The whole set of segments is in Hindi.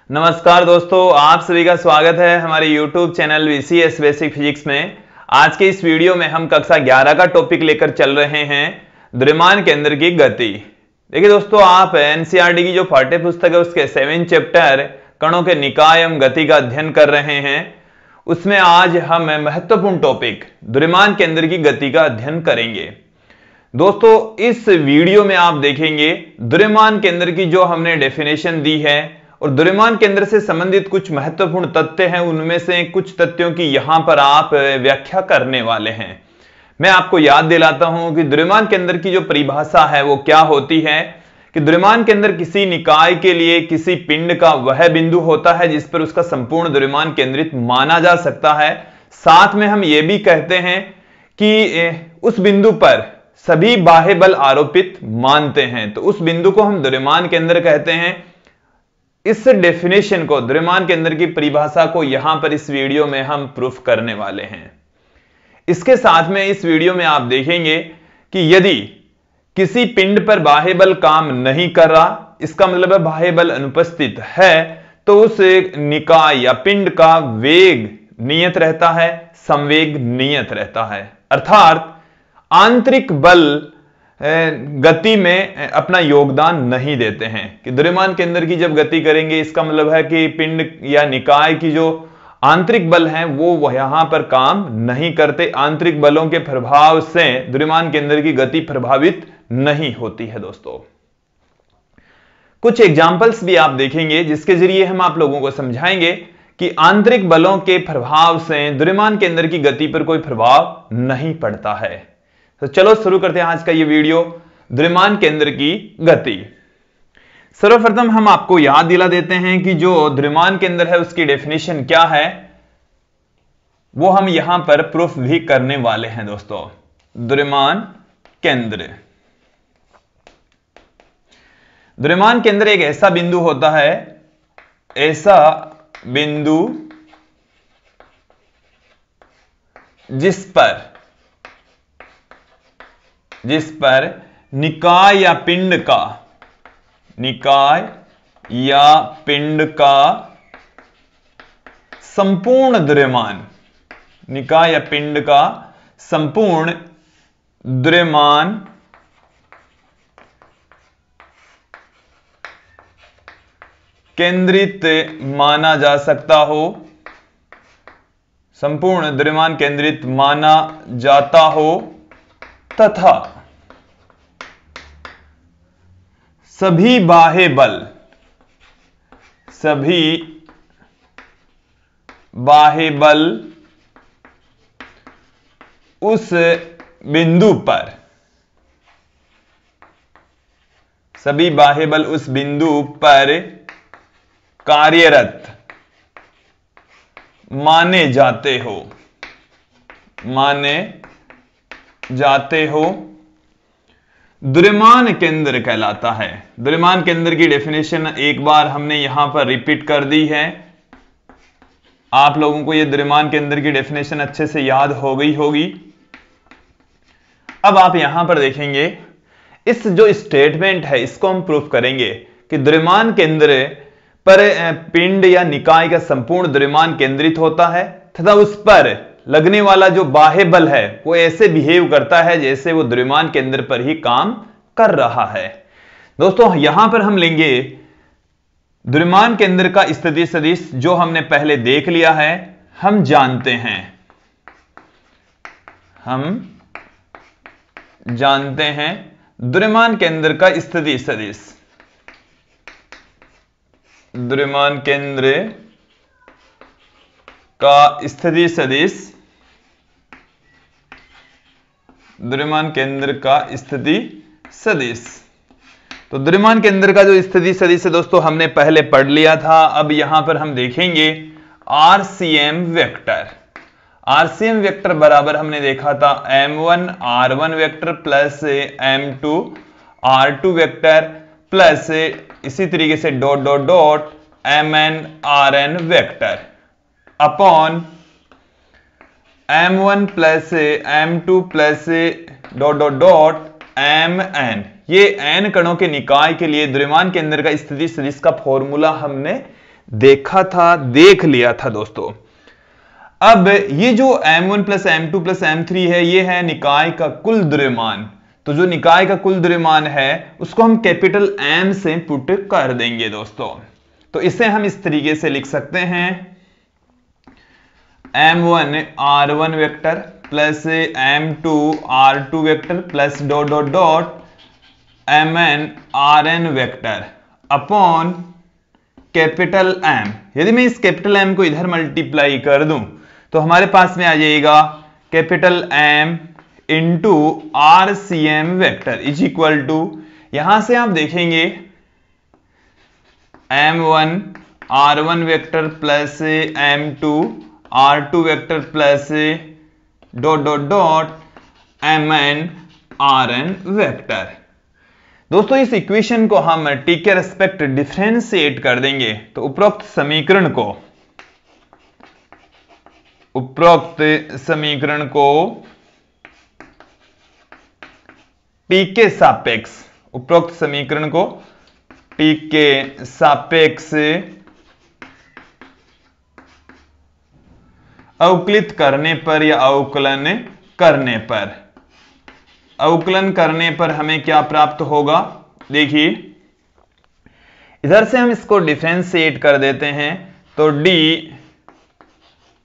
नमस्कार दोस्तों, आप सभी का स्वागत है हमारे YouTube channel VCS basic physics में। आज के इस वीडियो में हम कक्षा 11 का टॉपिक लेकर चल रहे हैं, द्रव्यमान केंद्र की गति। देखिए दोस्तों, आप NCERT की जो पाठ्य पुस्तक है उसके 7 चैप्टर कणों के निकाय एवं गति का अध्ययन कर रहे हैं। उसमें आज हम महत्वपूर्ण टॉपिक द्रव्यमान केंद्र की गति का अध्ययन करेंगे। दोस्तों, इस वीडियो में आप देखेंगे द्रव्यमान केंद्र की जो हमने डेफिनेशन दी है और द्रव्यमान केंद्र से संबंधित कुछ महत्वपूर्ण तथ्य हैं, उनमें से कुछ तथ्यों की यहां पर आप व्याख्या करने वाले हैं। मैं आपको याद दिलाता हूं कि द्रव्यमान केंद्र की जो परिभाषा है वो क्या होती है कि द्रव्यमान केंद्र किसी निकाय के लिए किसी पिंड का वह बिंदु होता है जिस पर उसका संपूर्ण द्रव्यमान केंद्रित माना जा सकता है। साथ में हम ये भी कहते हैं कि उस बिंदु पर सभी बाह्य बल आरोपित मानते हैं, तो उस बिंदु को हम द्रव्यमान केंद्र कहते हैं। इस डेफिनेशन को, द्रव्यमान केंद्र की परिभाषा को यहां पर इस वीडियो में हम प्रूफ करने वाले हैं। इसके साथ में इस वीडियो में आप देखेंगे कि यदि किसी पिंड पर बाह्य बल काम नहीं कर रहा, इसका मतलब है बाह्य बल अनुपस्थित है, तो उस निकाय या पिंड का वेग नियत रहता है, संवेग नियत रहता है। अर्थात आंतरिक बल गति में अपना योगदान नहीं देते हैं। कि द्रव्यमान केंद्र की जब गति करेंगे, इसका मतलब है कि पिंड या निकाय की जो आंतरिक बल हैं वो यहां पर काम नहीं करते। आंतरिक बलों के प्रभाव से द्रव्यमान केंद्र की गति प्रभावित नहीं होती है। दोस्तों, कुछ एग्जाम्पल्स भी आप देखेंगे जिसके जरिए हम आप लोगों को समझाएंगे कि आंतरिक बलों के प्रभाव से द्रव्यमान केंद्र की गति पर कोई प्रभाव नहीं पड़ता है। तो चलो शुरू करते हैं आज का ये वीडियो, द्रव्यमान केंद्र की गति। सर्वप्रथम हम आपको याद दिला देते हैं कि जो द्रव्यमान केंद्र है उसकी डेफिनेशन क्या है, वो हम यहां पर प्रूफ भी करने वाले हैं। दोस्तों, द्रव्यमान केंद्र, द्रव्यमान केंद्र एक ऐसा बिंदु होता है, ऐसा बिंदु जिस पर निकाय या पिंड का संपूर्ण द्रव्यमान, निकाय या पिंड का संपूर्ण द्रव्यमान केंद्रित माना जा सकता हो, संपूर्ण द्रव्यमान केंद्रित माना जाता हो तथा सभी बाह्य बल उस बिंदु पर, सभी बाह्य बल उस बिंदु पर कार्यरत माने जाते हो, द्रव्यमान केंद्र कहलाता है। द्रव्यमान केंद्र की डेफिनेशन एक बार हमने यहां पर रिपीट कर दी है। आप लोगों को यह द्रव्यमान केंद्र की डेफिनेशन अच्छे से याद हो गई होगी। अब आप यहां पर देखेंगे, इस जो स्टेटमेंट है इसको हम प्रूफ करेंगे कि द्रव्यमान केंद्र पर पिंड या निकाय का संपूर्ण द्रव्यमान केंद्रित होता है तथा उस पर लगने वाला जो बाह्य बल है वो ऐसे बिहेव करता है जैसे वो द्रव्यमान केंद्र पर ही काम कर रहा है। दोस्तों, यहां पर हम लेंगे द्रव्यमान केंद्र का स्थिति सदिश, जो हमने पहले देख लिया है। हम जानते हैं द्रव्यमान केंद्र का स्थिति सदिश, द्रव्यमान केंद्र का स्थिति सदिश, द्रव्यमान केंद्र का स्थिति सदिश। तो द्रव्यमान केंद्र का जो स्थिति सदिश है दोस्तों हमने पहले पढ़ लिया था। अब यहां पर हम देखेंगे RCM वेक्टर। RCM वेक्टर बराबर हमने देखा था M1 R1 vector plus M2 R2 vector plus इसी तरीके से dot dot dot Mn Rn vector upon M1 plus M2 plus dot dot dot Mn। ये n कणों के निकाय के लिए द्रव्यमान केंद्र का स्थिति सदिश का फॉर्मूला हमने देखा था, देख लिया था दोस्तों। अब ये जो m1 plus m2 plus m3 है, ये है निकाय का कुल द्रव्यमान। तो जो निकाय का कुल द्रव्यमान है उसको हम कैपिटल M से पुट कर देंगे दोस्तों। तो इसे हम इस तरीके से लिख सकते हैं m1 r1 vector plus m2 r2 vector plus dot dot dot mn rn vector upon capital M। यदि मैं इस कैपिटल M को इधर मल्टीप्लाई कर दूं तो हमारे पास में आ जाएगा capital M into RCM vector is equal to, यहां से आप देखेंगे m1 r1 vector plus m2 r2 vector plus dot dot dot mn rn vector. दोस्तों इस इक्वेशन को हम t के रेस्पेक्ट डिफरेंशिएट कर देंगे तो उपरोक्त समीकरण को t के सापेक्ष अवकलित करने पर या अवकलन करने पर हमें क्या प्राप्त होगा। देखिए इधर से हम इसको डिफरेंशिएट कर देते हैं तो d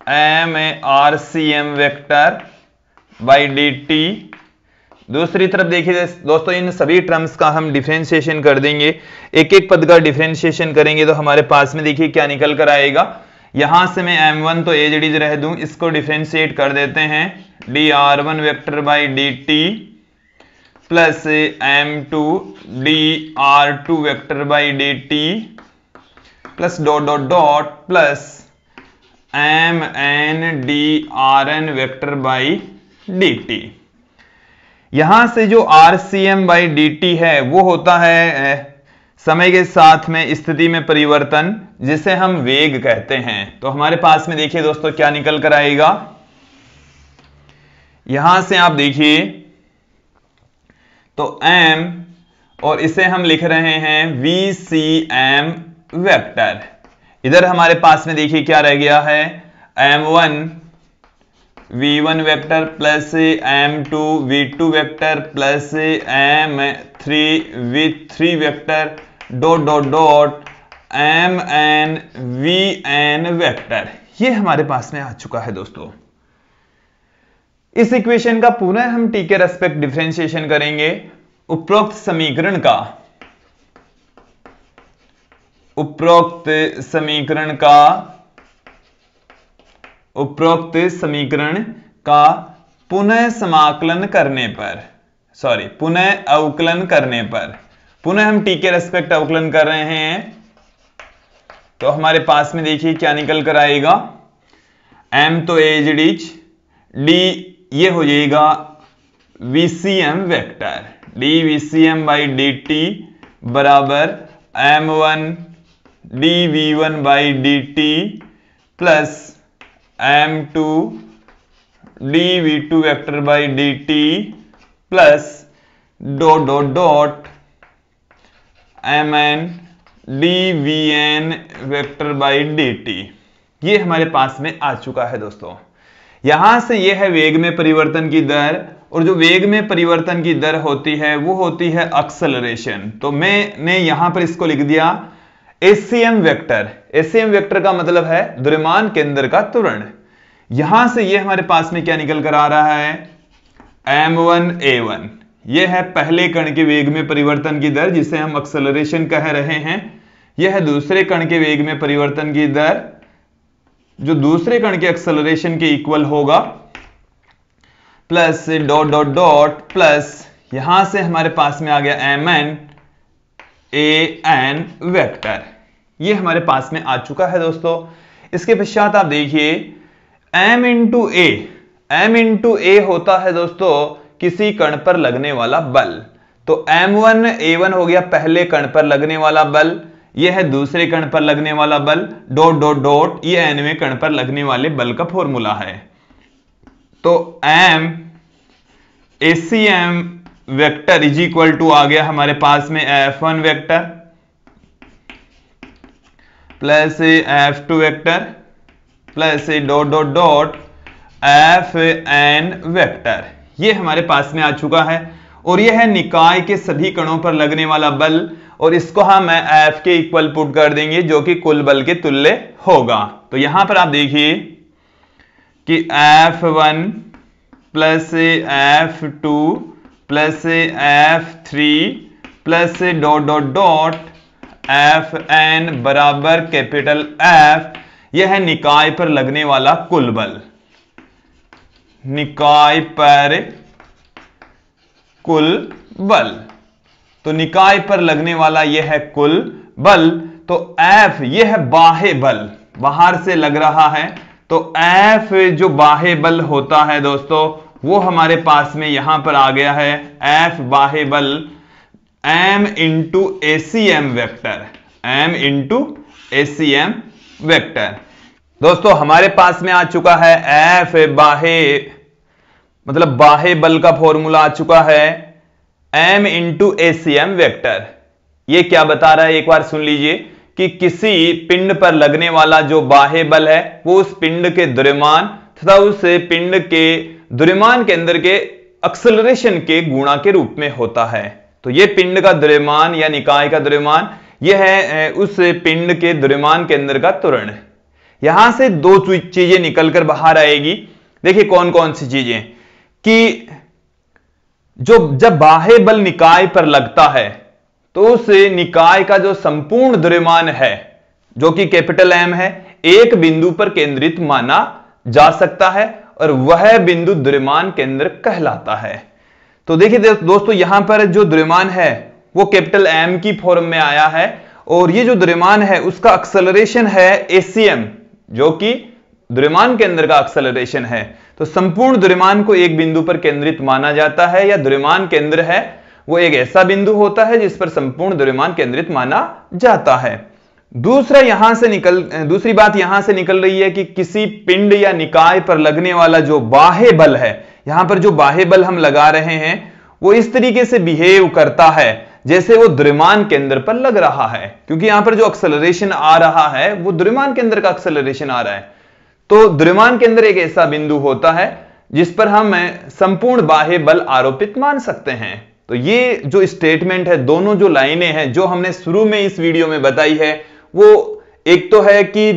m RCM vector by dt। दूसरी तरफ देखिए दोस्तों इन सभी टर्म्स का हम डिफरेंशिएशन कर देंगे, एक एक पद का डिफरेंशिएशन करेंगे तो हमारे पास में देखिए क्या निकल कर आएगा। यहां से मैं m1 तो एज इट इज रह दूं, इसको डिफरेंशिएट कर देते हैं dr1 vector by dt plus m2 dr2 vector by dt plus dot dot dot plus mn drn vector by dt। यहां से जो RCM बाई dt है वो होता है समय के साथ में स्थिति में परिवर्तन, जिसे हम वेग कहते हैं। तो हमारे पास में देखिए दोस्तों क्या निकल कर आएगा। यहां से आप देखिए तो m और इसे हम लिख रहे हैं VCM वेक्टर। इधर हमारे पास में देखिए क्या रह गया है m1 v1 vector plus m2 v2 vector plus m3 v3 vector dot dot dot mn vn vector. ये हमारे पास में आ चुका है दोस्तों। इस इक्वेशन का पुनः हम t के रेस्पेक्ट डिफरेंशिएशन करेंगे। उपरोक्त समीकरण का पुनः अवकलन करने पर, पुनः हम t के रेस्पेक्ट अवकलन कर रहे हैं तो हमारे पास में देखिए क्या निकल कर आएगा। m तो एज इट इज, d ये हो जाएगा VCM vector, dVCM by dt बराबर m1 dV1 by dt plus m2 dV2 vector by dt plus dot dot dot mn dVn vector by dt। ये हमारे पास में आ चुका है दोस्तों। यहां से यह है वेग में परिवर्तन की दर, और जो वेग में परिवर्तन की दर होती है वो होती है एक्सेलरेशन। तो मैंने यहां पर इसको लिख दिया ACM वेक्टर। ACM वेक्टर का मतलब है द्रव्यमान केंद्र का त्वरण। यहां से ये हमारे पास में क्या निकल कर आ रहा है m1a1, यह है पहले कण के वेग में परिवर्तन की दर जिसे हम एक्सेलरेशन कह रहे हैं। यह है दूसरे कण के वेग में परिवर्तन की दर जो दूसरे कण के एक्सेलरेशन के इक्वल होगा, plus dot dot dot plus यहां से हमारे पास में आ गया mn an वेक्टर। ये हमारे पास में आ चुका है दोस्तों। इसके पश्चात आप देखिए m इंटू a होता है दोस्तों किसी कण पर लगने वाला बल। तो m1a1 हो गया पहले कण पर लगने वाला बल, यह है दूसरे कण पर लगने वाला बल, डॉट डॉट डॉट ये nवें कण पर लगने वाले बल का फॉर्मूला है। तो m ACM vector is equal to आ गया हमारे पास में F1 vector plus F2 vector plus dot dot dot Fn vector, ये हमारे पास में आ चुका है। और यह है निकाय के सभी कणों पर लगने वाला बल, और इसको हम F के इक्वल पुट कर देंगे जो कि कुल बल के तुल्य होगा। तो यहां पर आप देखिए कि F1 plus F2 plus F3 plus dot dot dot Fn बराबर कैपिटल F, यह है निकाय पर लगने वाला कुल बल, निकाय पर कुल बल। तो निकाय पर लगने वाला यह है कुल बल। तो F यह है बाह्य बल, बाहर से लग रहा है। तो F जो बाह्य बल होता है दोस्तों, वो हमारे पास में यहां पर आ गया है। F बाह्य बल m into ACM vector, m into ACM vector. दोस्तों हमारे पास में आ चुका है F बाह्य, मतलब बाह्य बल का फॉर्मूला आ चुका है m इंटू ACM वेक्टर। ये क्या बता रहा है, एक बार सुन लीजिए कि किसी पिंड पर लगने वाला जो बाह्य बल है वो उस पिंड के द्रव्यमान तथा उस पिंड के द्रव्यमान के अंदर के एक्सेलरेशन के गुणा के रूप में होता है। तो ये पिंड का द्रव्यमान या निकाय का द्रव्यमान, यह है उस पिंड के द्रव्यमान के अंदर का त्वरण। यहां से दो चीजें निकलकर बाहर आएगी। देखिए कौन कौन सी चीजें, कि जब बाह्य बल निकाय पर लगता है तो उस निकाय का जो संपूर्ण द्रव्यमान है जो कि कैपिटल M है, एक बिंदु पर केंद्रित माना जा सकता है और वह बिंदु द्रव्यमान केंद्र कहलाता है। तो देखिए दोस्तों यहां पर जो द्रव्यमान है वो कैपिटल M की फॉर्म में आया है, और ये जो द्रव्यमान है उसका एक्सेलरेशन है ACM, जो कि द्रव्यमान के अंदर का एक्सेलरेशन है। तो संपूर्ण द्रव्यमान को एक बिंदु पर केंद्रित माना जाता है, या द्रव्यमान केंद्र है वो एक ऐसा बिंदु होता है जिस पर संपूर्ण द्रव्यमान केंद्रित माना जाता है। दूसरी बात यहां से निकल रही है कि किसी पिंड या निकाय पर लगने वाला जो बाह्य बल है, यहां पर जो बाह्य बल हम लगा रहे हैं वो इस तरीके से बिहेव करता है जैसे वो द्रव्यमान केंद्र पर लग रहा है, क्योंकि यहां पर जो एक्सेलरेशन आ रहा है वो द्रव्यमान केंद्र का एक्सेलरेशन आ रहा है। तो द्रव्यमान केंद्र एक ऐसा बिंदु होता है जिस पर हम संपूर्ण बाह्य बल आरोपित मान सकते हैं। तो ये जो स्टेटमेंट है, दोनों जो लाइनें हैं जो हमने शुरू में इस वीडियो में बताई है, वो एक तो है कि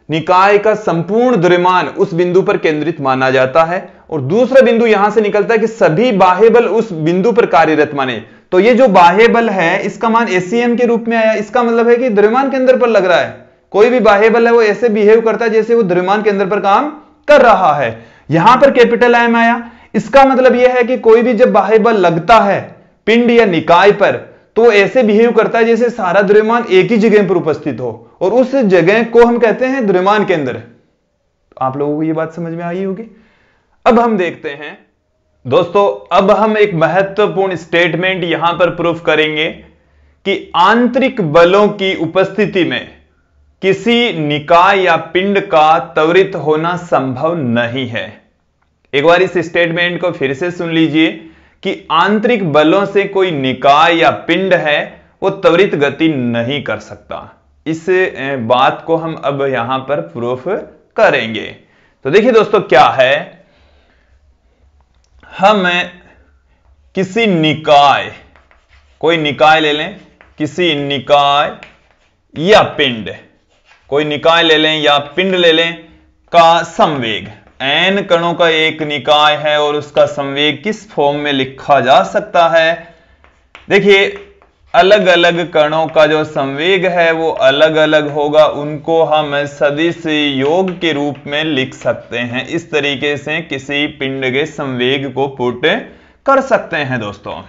निकाय का संपूर्ण द्रव्यमान उस बिंदु पर केंद्रित माना जाता है, और दूसरा बिंदु यहां से निकलता है कि सभी बाह्य बल उस बिंदु पर कार्यरत माने। तो ये जो बाह्य बल है इसका मान ACM के रूप में आया, इसका मतलब है कि द्रव्यमान केंद्र पर लग रहा है। कोई भी बाह्य बल है वो ऐसे बिहेव करता है जैसे वो द्रव्यमान केंद्र पर काम कर रहा है। यहां पर कैपिटल M आया, इसका मतलब यह है कि कोई भी जब बाह्य बल लगता है पिंड या निकाय पर तो ऐसे बिहेव करता है जैसे सारा द्रव्यमान एक ही जगह पर उपस्थित हो, और उस जगह को हम कहते हैं द्रव्यमान केंद्र। तो आप लोगों को यह बात समझ में आई होगी। अब हम देखते हैं दोस्तों, अब हम एक महत्वपूर्ण स्टेटमेंट यहां पर प्रूफ करेंगे कि आंतरिक बलों की उपस्थिति में किसी निकाय या पिंड का त्वरित होना संभव नहीं है। एक बार इस स्टेटमेंट को फिर से सुन लीजिए कि आंतरिक बलों से कोई निकाय या पिंड है वो त्वरित गति नहीं कर सकता। इस बात को हम अब यहां पर प्रूफ करेंगे। तो देखिए दोस्तों क्या है, हम किसी निकाय, कोई निकाय ले लें, किसी निकाय या पिंड, कोई निकाय ले लें या पिंड ले लें का संवेग, n कणों का एक निकाय है और उसका संवेग किस फॉर्म में लिखा जा सकता है। देखिए अलग अलग कणों का जो संवेग है वो अलग अलग होगा, उनको हम सदिश योग के रूप में लिख सकते हैं। इस तरीके से किसी पिंड के संवेग को पुट कर सकते हैं दोस्तों।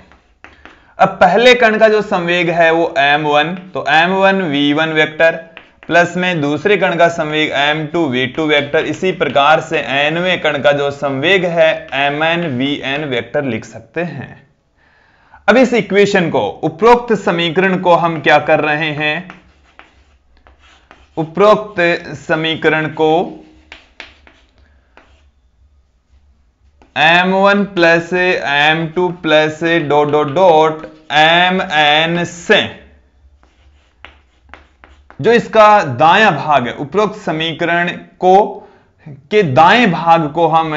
अब पहले कण का जो संवेग है वो m1, तो m1 v1 वेक्टर प्लस में दूसरे कण का संवेग m2 v2 वेक्टर। इसी प्रकार से nवें कण का जो संवेग है mn vn वेक्टर लिख सकते हैं। अब इस इक्वेशन को, उपरोक्त समीकरण को हम क्या कर रहे हैं, उपरोक्त समीकरण को m1 plus m2 plus dot dot dot mn से जो इसका दायां भाग है, उपरोक्त समीकरण को के दाएं भाग को हम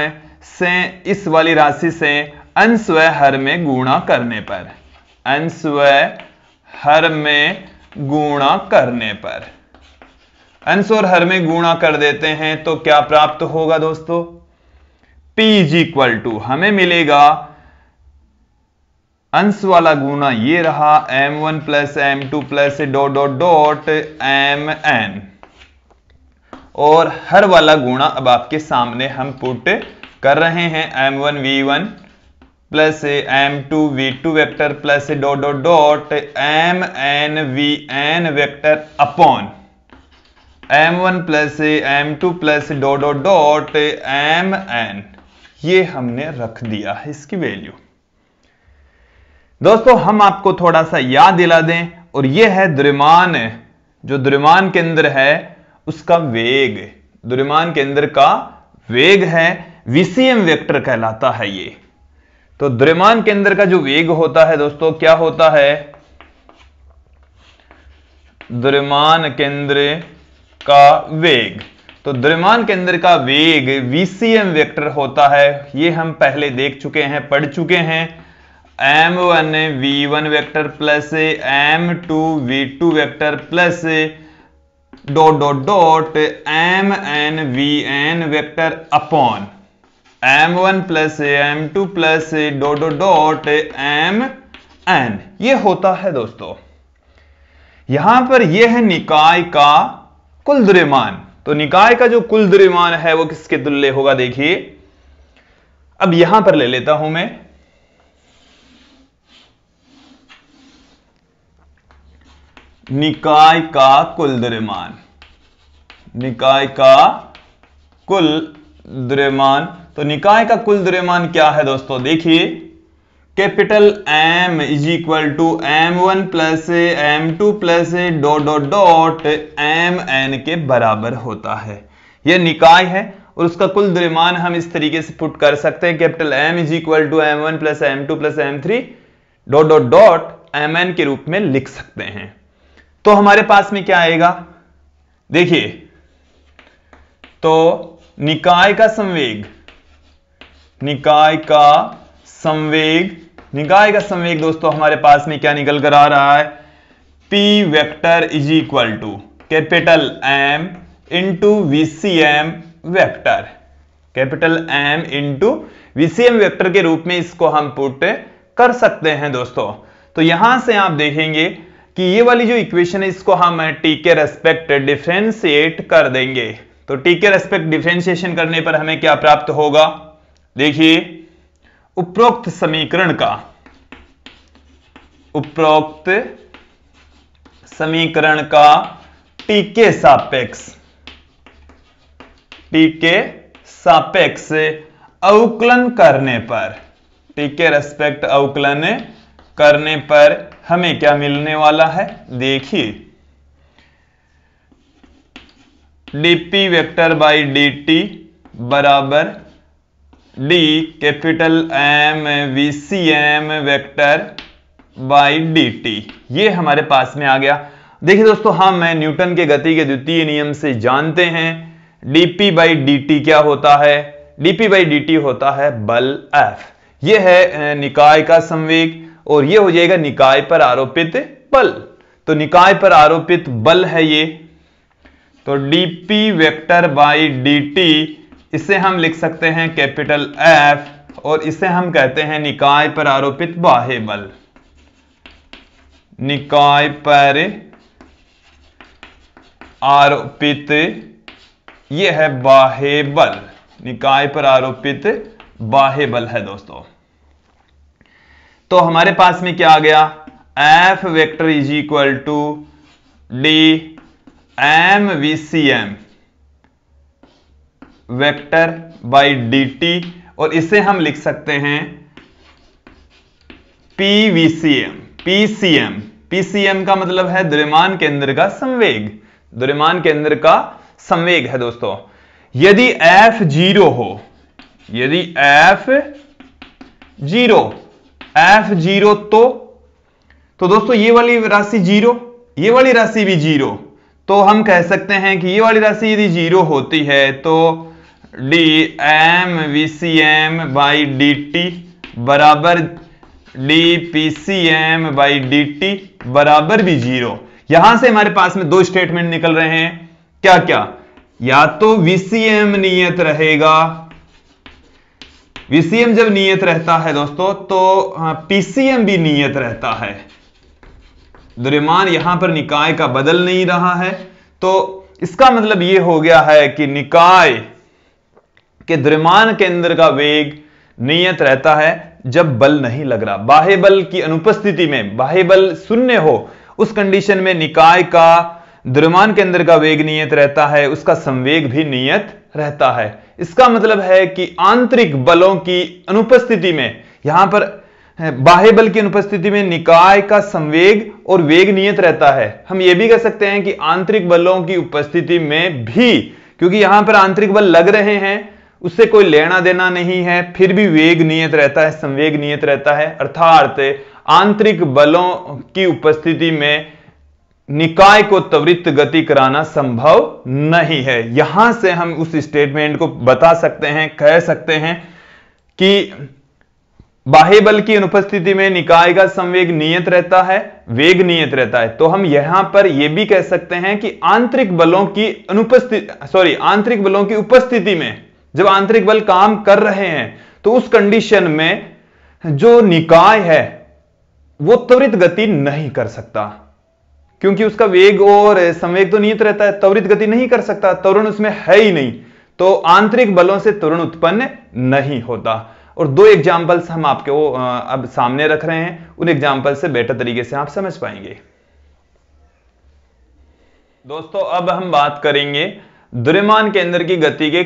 से इस वाली राशि से अंश व हर में गुणा करने पर, अंश व हर में गुणा करने पर, अंश और हर में गुणा कर देते हैं तो क्या प्राप्त होगा दोस्तों? P इज इक्वल टू हमें मिलेगा, अंश वाला गुणा ये रहा m1 plus m2 plus dot dot dot mn, और हर वाला गुणा अब आपके सामने हम पुट कर रहे हैं, m1 v1 plus m2 v2 vector plus dot dot dot mn vn vector upon m1 plus m2 plus dot dot dot mn, ये हमने रख दिया है इसकी वैल्यू। दोस्तों हम आपको थोड़ा सा याद दिला दें, और यह है द्रव्यमान, जो द्रव्यमान के अंदर है उसका वेग, द्रव्यमान के अंदर का वेग है, VCM वेक्टर कहलाता है ये। तो द्रव्यमान के अंदर का जो वेग होता है दोस्तों, क्या होता है? द्रव्यमान केंद्र का वेग, तो द्रव्यमान के अंदर का वेग VCM वेक्टर होता है। ये हम पहले देख चुके हैं, पढ़ चुके हैं। m1 v1 vector plus m2 v2 vector plus dot dot dot mn vn vector upon m1 plus m2 plus dot dot dot mn, ये होता है दोस्तों। यहां पर यह है निकाय का कुल द्रव्यमान। तो निकाय का जो कुल द्रव्यमान है वो किसके तुल्य होगा? देखिए, अब यहां पर ले लेता हूं मैं, निकाय का कुल द्रव्यमान, निकाय का कुल द्रव्यमान। तो निकाय का कुल द्रव्यमान क्या है दोस्तों? देखिए, capital M is equal to m1 plus m2 plus dot dot dot mn के बराबर होता है। यह निकाय है और उसका कुल द्रव्यमान हम इस तरीके से पुट कर सकते हैं, capital M is equal to m1 plus m2 plus m3 dot dot dot mn के रूप में लिख सकते हैं। तो हमारे पास में क्या आएगा? देखिए, तो निकाय का संवेग, निकाय का संवेग, निकाय का संवेग दोस्तों हमारे पास में क्या निकल कर आ रहा है? P vector is equal to capital M into VCM vector, capital M into VCM vector के रूप में इसको हम पुट कर सकते हैं दोस्तों। तो यहां से आप देखेंगे कि ये वाली जो इक्वेशन है इसको हम t के रेस्पेक्ट डिफरेंशिएट कर देंगे। तो t के रेस्पेक्ट डिफरेंशिएशन करने पर हमें क्या प्राप्त होगा? देखिए, उपरोक्त समीकरण का, उपरोक्त समीकरण का t के सापेक्ष, t के सापेक्ष अवकलन करने पर, t के रेस्पेक्ट अवकलन करने पर हमें क्या मिलने वाला है? देखिए, dp वेक्टर बाई dt बराबर d capital M VCM vector by dt, ये हमारे पास में आ गया। देखिए दोस्तों, हम न्यूटन के गति के द्वितीय नियम से जानते हैं dp बाई dt क्या होता है? dp बाई dt होता है बल F। ये है निकाय का संवेग और ये हो जाएगा निकाय पर आरोपित बल। तो निकाय पर आरोपित बल है ये, तो dp वेक्टर बाई dt, इसे हम लिख सकते हैं कैपिटल F, और इसे हम कहते हैं निकाय पर आरोपित बाह्य बल, निकाय पर आरोपित, यह है बाह्य बल, निकाय पर आरोपित बाह्य बल है दोस्तों। तो हमारे पास में क्या आ गया? F vector is equal to d M VCM vector by dt, और इसे हम लिख सकते हैं PVCM, PCM, PCM का मतलब है द्रव्यमान केंद्र का संवेग, द्रव्यमान केंद्र का संवेग है दोस्तों। यदि F 0 हो, यदि F 0 तो दोस्तों ये वाली राशि 0, ये वाली राशि भी 0, तो हम कह सकते हैं कि ये वाली राशि यदि 0 होती है तो dmVCM/dt बराबर dPCM/dt बराबर भी 0। यहां से हमारे पास में दो स्टेटमेंट निकल रहे हैं, क्या क्या? या तो VCM नियत रहेगा, VCM जब नियत रहता है दोस्तों तो PCM भी नियत रहता है। द्रव्यमान यहां पर निकाय का बदल नहीं रहा है, तो इसका मतलब यह हो गया है कि निकाय के द्रव्यमान केंद्र का वेग नियत रहता है जब बल नहीं लग रहा। बाह्य बल की अनुपस्थिति में, बाह्य बल शून्य हो, उस कंडीशन में निकाय का द्रव्यमान केंद्र का वेग नियत रहता है, उसका संवेग भी नियत रहता है। इसका मतलब है कि आंतरिक बलों की अनुपस्थिति में, यहां पर बाह्य बल की अनुपस्थिति में निकाय का संवेग और वेग नियत रहता है। हम यह भी कह सकते हैं कि आंतरिक बलों की उपस्थिति में भी, क्योंकि यहां पर आंतरिक बल लग रहे हैं, उससे कोई लेना देना नहीं है, फिर भी वेग नियत रहता है, संवेग नियत रहता है। अर्थात आंतरिक बलों की उपस्थिति में निकाय को त्वरित गति कराना संभव नहीं है। यहां से हम उस स्टेटमेंट को बता सकते हैं, कह सकते हैं कि बाह्य बल की अनुपस्थिति में निकाय का संवेग नियत रहता है, वेग नियत रहता है। तो हम यहां पर यह भी कह सकते हैं कि आंतरिक बलों की आंतरिक बलों की उपस्थिति में, जब आंतरिक बल काम कर रहे हैं तो उस कंडीशन में जो निकाय है वो त्वरित गति नहीं कर सकता, क्योंकि उसका वेग और संवेग तो नियत रहता है, त्वरित गति नहीं कर सकता, त्वरण उसमें है ही नहीं, तो आंतरिक बलों से त्वरण उत्पन्न नहीं होता। और दो एग्जाम्पल्स हम आपको अब सामने रख रहे हैं, उन एग्जाम्पल से बेटर तरीके से आप समझ पाएंगे। दोस्तों अब हम बात करेंगे द्रव्यमान केंद्र की गति के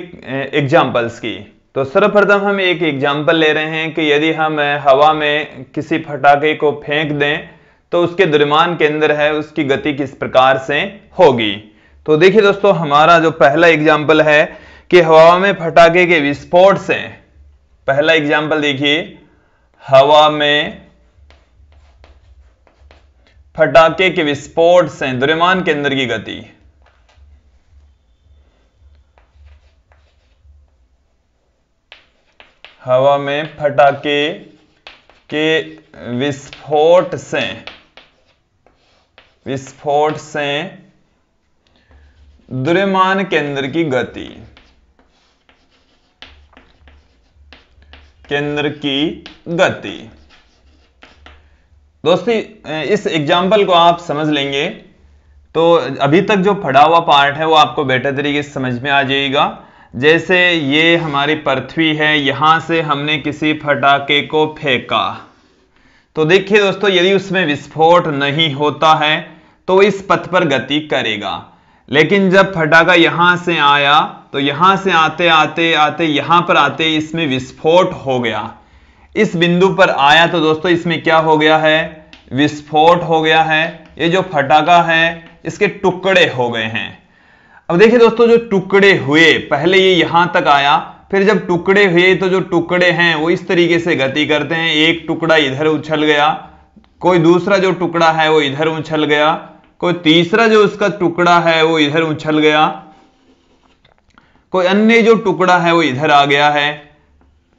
एग्जाम्पल्स की। तो सर्वप्रथम हम एक एग्जाम्पल ले रहे हैं कि यदि हम हवा में किसी पटाखे को फेंक दें तो उसके द्रव्यमान केंद्र है उसकी गति किस प्रकार से होगी। तो देखिए दोस्तों, हमारा जो पहला एग्जाम्पल है कि हवा में पटाखे के विस्फोट से, पहला एग्जाम्पल देखिए, हवा में पटाखे के विस्फोट से द्रव्यमान केंद्र की गति, हवा में पटाखे के विस्फोट से द्रव्यमान केंद्र की गति, दोस्तों इस एग्जाम्पल को आप समझ लेंगे तो अभी तक जो पढ़ा हुआ पार्ट है वो आपको बेटर तरीके से समझ में आ जाएगा। जैसे ये हमारी पृथ्वी है, यहां से हमने किसी पटाखे को फेंका, तो देखिए दोस्तों यदि उसमें विस्फोट नहीं होता है तो इस पथ पर गति करेगा। लेकिन जब पटाखा यहां से आया तो यहां से आते आते आते यहां पर आते इसमें विस्फोट हो गया, इस बिंदु पर आया तो दोस्तों इसमें क्या हो गया है, विस्फोट हो गया है। ये जो पटाखा है इसके टुकड़े हो गए हैं। अब देखिए दोस्तों, जो टुकड़े हुए, पहले ये यहां तक आया, फिर जब टुकड़े हुए तो जो टुकड़े हैं वो इस तरीके से गति करते हैं, एक टुकड़ा इधर उछल गया, कोई दूसरा जो टुकड़ा है वो इधर उछल गया, कोई तीसरा जो उसका टुकड़ा है वो इधर उछल गया, कोई अन्य जो टुकड़ा है वो इधर आ गया है।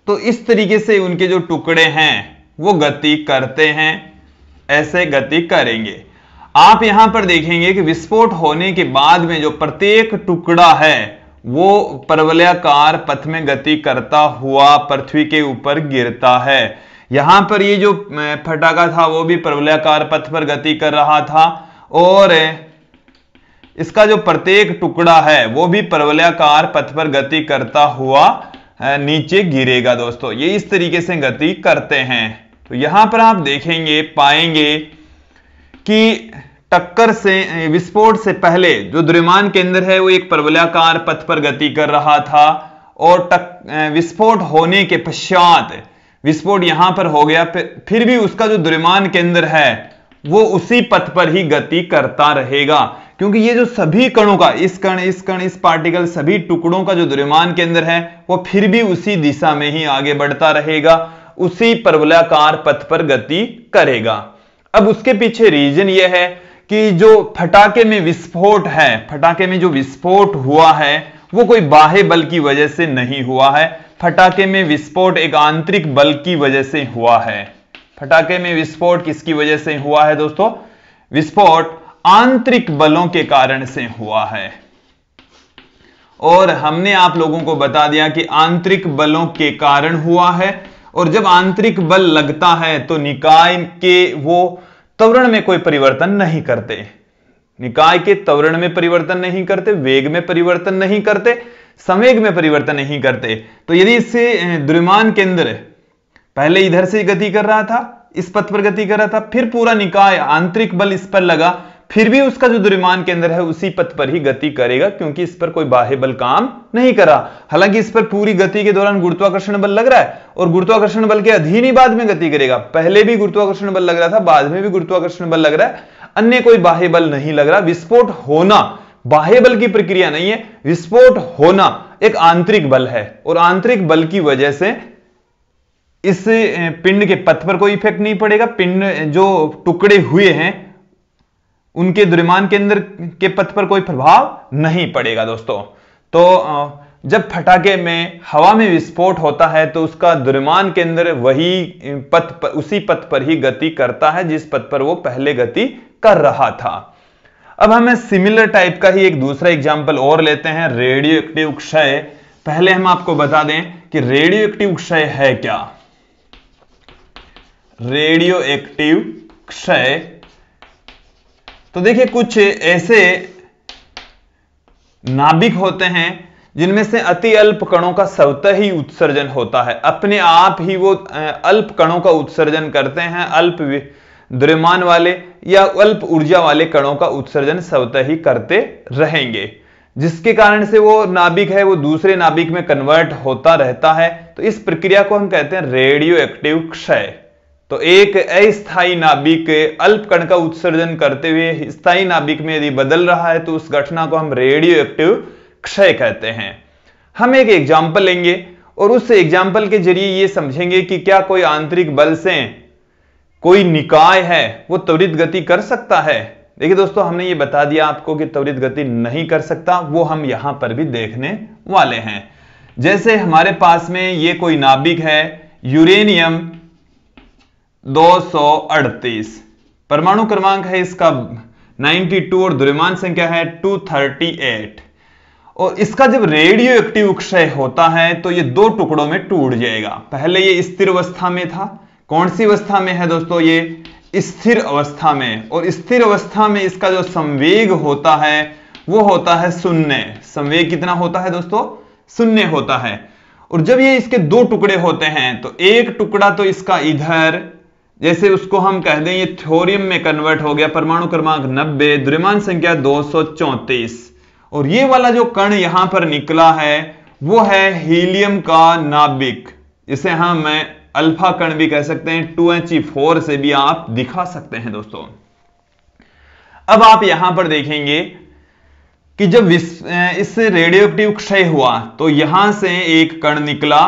तो इस तरीके से उनके जो टुकड़े हैं वो गति करते हैं, ऐसे गति करेंगे। आप यहां पर देखेंगे कि विस्फोट होने के बाद में जो प्रत्येक टुकड़ा है वो परवलयाकार पथ में गति करता हुआ पृथ्वी के ऊपर गिरता है। यहां पर ये जो पटाखा था वो भी परवलयाकार पथ पर गति कर रहा था और इसका जो प्रत्येक टुकड़ा है वो भी परवलयाकार पथ पर गति करता हुआ नीचे गिरेगा। दोस्तों ये इस तरीके से गति करते हैं। तो यहां पर आप देखेंगे, पाएंगे कि टक्कर से, विस्फोट से पहले जो द्रव्यमान केंद्र है वो एक परवलयाकार पथ पर गति कर रहा था और विस्फोट होने के पश्चात, विस्फोट यहां पर हो गया, फिर भी उसका जो द्रव्यमान केंद्र है वो उसी पथ पर ही गति करता रहेगा, क्योंकि ये जो सभी कणों का, इस कण, इस कण, इस पार्टिकल, सभी टुकड़ों का जो द्रव्यमान केंद्र है वो फिर भी उसी दिशा में ही आगे बढ़ता रहेगा, उसी परवलयाकार पथ पर गति करेगा। अब उसके पीछे रीजन ये है कि जो फटाके में विस्फोट है, फटाके में जो विस्फोट हुआ है वो कोई बाह्य बल की वजह से नहीं हुआ है। फटाके में विस्फोट एक आंतरिक बल की वजह से हुआ है। फटाके में विस्फोट किसकी वजह से हुआ है दोस्तों? विस्फोट आंतरिक बलों के कारण से हुआ है। और हमने आप लोगों को बता दिया कि आंतरिक बलों के कारण हुआ है, और जब आंतरिक बल लगता है तो निकाय के वो त्वरण में कोई परिवर्तन नहीं करते, निकाय के त्वरण में परिवर्तन नहीं करते, वेग में परिवर्तन नहीं करते, संवेग में परिवर्तन नहीं करते। तो यदि इससे द्रव्यमान केंद्र पहले इधर से गति कर रहा था, इस पथ पर गति कर रहा था, फिर पूरा निकाय आंतरिक बल इस पर लगा, फिर भी उसका जो द्रव्यमान केंद्र है उसी पथ पर ही गति करेगा, क्योंकि इस पर कोई बाह्य बल काम नहीं कर रहा। हालांकि इस पर पूरी गति के दौरान गुरुत्वाकर्षण बल लग रहा है, और गुरुत्वाकर्षण बल के अधीन ही बाद में गति करेगा। पहले भी गुरुत्वाकर्षण बल लग रहा था, बाद में भी गुरुत्वाकर्षण बल लग रहा है, अन्य कोई बाह्य बल नहीं लग रहा। विस्फोट होना बाह्य बल की प्रक्रिया नहीं है, विस्फोट होना एक आंतरिक बल है, और आंतरिक बल की वजह से इस पिंड के पथ पर कोई इफेक्ट नहीं पड़ेगा। पिंड जो टुकड़े हुए हैं उनके द्रव्यमान केंद्र के पथ पर कोई प्रभाव नहीं पड़ेगा दोस्तों। तो जब फटाके में हवा में विस्फोट होता है तो उसका द्रव्यमान केंद्र वही पथ पर, उसी पथ पर ही गति करता है जिस पथ पर वो पहले गति कर रहा था। अब हमें सिमिलर टाइप का ही एक दूसरा एग्जांपल और लेते हैं, रेडियो एक्टिव क्षय। पहले हम आपको बता दें कि रेडियो एक्टिव क्षय है क्या। रेडियो एक्टिव क्षय, तो देखिए कुछ ऐसे नाभिक होते हैं जिनमें से अति अल्प कणों का स्वतः ही उत्सर्जन होता है, अपने आप ही वो अल्प कणों का उत्सर्जन करते हैं। अल्प द्रव्यमान वाले या अल्प ऊर्जा वाले कणों का उत्सर्जन स्वतः ही करते रहेंगे, जिसके कारण से वो नाभिक है वो दूसरे नाभिक में कन्वर्ट होता रहता है। तो इस प्रक्रिया को हम कहते हैं रेडियो एक्टिव क्षय। तो एक अस्थायी नाभिक अल्प कण का उत्सर्जन करते हुए स्थायी नाभिक में यदि बदल रहा है तो उस घटना को हम रेडियो एक्टिव क्षय कहते हैं। हम एक एग्जाम्पल लेंगे और उस एग्जाम्पल के जरिए ये समझेंगे कि क्या कोई आंतरिक बल से कोई निकाय है वो त्वरित गति कर सकता है। देखिए दोस्तों, हमने ये बता दिया आपको कि त्वरित गति नहीं कर सकता, वो हम यहां पर भी देखने वाले हैं। जैसे हमारे पास में ये कोई नाभिक है यूरेनियम 238, परमाणु क्रमांक है इसका 92 और द्रव्यमान संख्या है 238, और इसका जब रेडियो एक्टिव क्षय होता है तो ये दो टुकड़ों में टूट जाएगा। पहले ये स्थिर अवस्था में था, कौन सी अवस्था में है दोस्तों? ये स्थिर अवस्था में, और स्थिर अवस्था में इसका जो संवेग होता है वो होता है 0। संवेग कितना होता है दोस्तों? 0 होता है। और जब ये इसके दो टुकड़े होते हैं तो एक टुकड़ा तो इसका इधर, जैसे उसको हम कह दें ये थोरियम में कन्वर्ट हो गया, परमाणु क्रमांक 90, द्रव्यमान संख्या 234, और ये वाला जो कण यहां पर निकला है वो है हीलियम का नाभिक, जिसे हम अल्फा कण भी कह सकते हैं, 2He4 से भी आप दिखा सकते हैं दोस्तों। अब आप यहां पर देखेंगे कि जब इस रेडियो एक्टिव क्षय हुआ तो यहां से एक कण निकला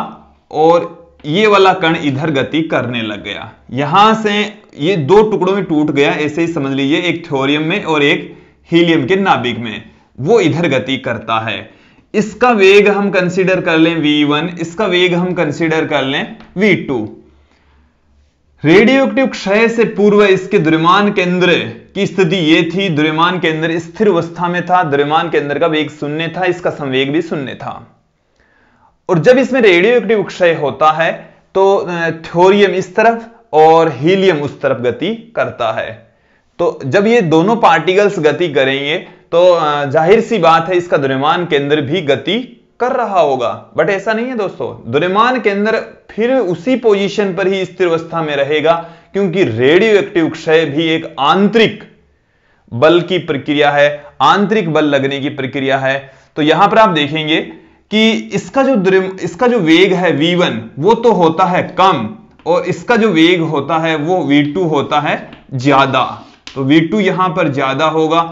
और ये वाला कण इधर गति करने लग गया, यहां से ये दो टुकड़ों में टूट गया, ऐसे ही समझ लीजिए, एक थोरियम में और एक हीलियम के नाभिक में, वो इधर गति करता है। इसका वेग हम कंसीडर कर लें v1, इसका वेग हम कंसीडर कर लें v2। रेडियो एक्टिव क्षय से पूर्व इसके द्रव्यमान केंद्र की स्थिति ये थी, द्रव्यमान केंद्र स्थिर अवस्था में था, द्रव्यमान केंद्र का वेग 0 था, इसका संवेग भी 0 था। और जब इसमें रेडियो एक्टिव क्षय होता है तो थोरियम इस तरफ और हीलियम उस तरफ गति करता है। तो जब ये दोनों पार्टिकल्स गति करेंगे तो जाहिर सी बात है इसका द्रव्यमान केंद्र भी गति कर रहा होगा, बट ऐसा नहीं है दोस्तों। द्रव्यमान केंद्र फिर उसी पोजीशन पर ही स्थिर अवस्था में रहेगा, क्योंकि रेडियो एक्टिव क्षय भी एक आंतरिक बल की प्रक्रिया है, आंतरिक बल लगने की प्रक्रिया है। तो यहां पर आप देखेंगे कि इसका जो वेग है v1 वो तो होता है कम, और इसका जो वेग होता है वो v2 होता है ज्यादा। तो v2 यहां पर ज्यादा होगा,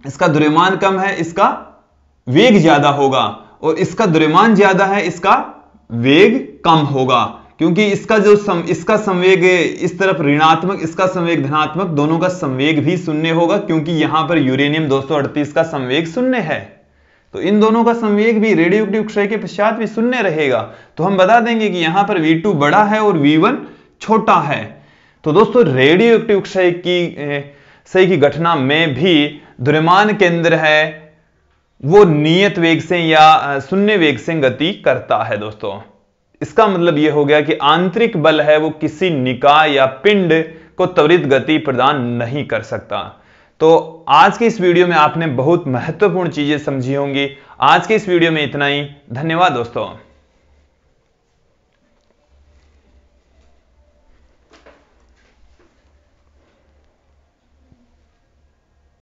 इसका द्रव्यमान कम है, इसका वेग ज्यादा होगा, और इसका द्रव्यमान ज्यादा है, इसका वेग कम होगा। क्योंकि इसका संवेग इस तरफ ऋणात्मक, इसका संवेग धनात्मक, दोनों का संवेग भी शून्य होगा, क्योंकि यहां पर यूरेनियम 238 का संवेग शून्य है। तो इन दोनों का संवेग भी रेडियोएक्टिव क्षय के पश्चात भी शून्य रहेगा। तो हम बता देंगे कि यहां पर V2 बड़ा है और V1 छोटा है। तो दोस्तों रेडियोएक्टिव क्षय की घटना में भी द्रव्यमान केंद्र है वो नियत वेग से या शून्य वेग से गति करता है। दोस्तों इसका मतलब यह हो गया कि आंतरिक बल है वो किसी निकाय या पिंड को त्वरित गति प्रदान नहीं कर सकता। तो आज के इस वीडियो में आपने बहुत महत्वपूर्ण चीजें समझी होंगी। आज के इस वीडियो में इतना ही। धन्यवाद दोस्तों।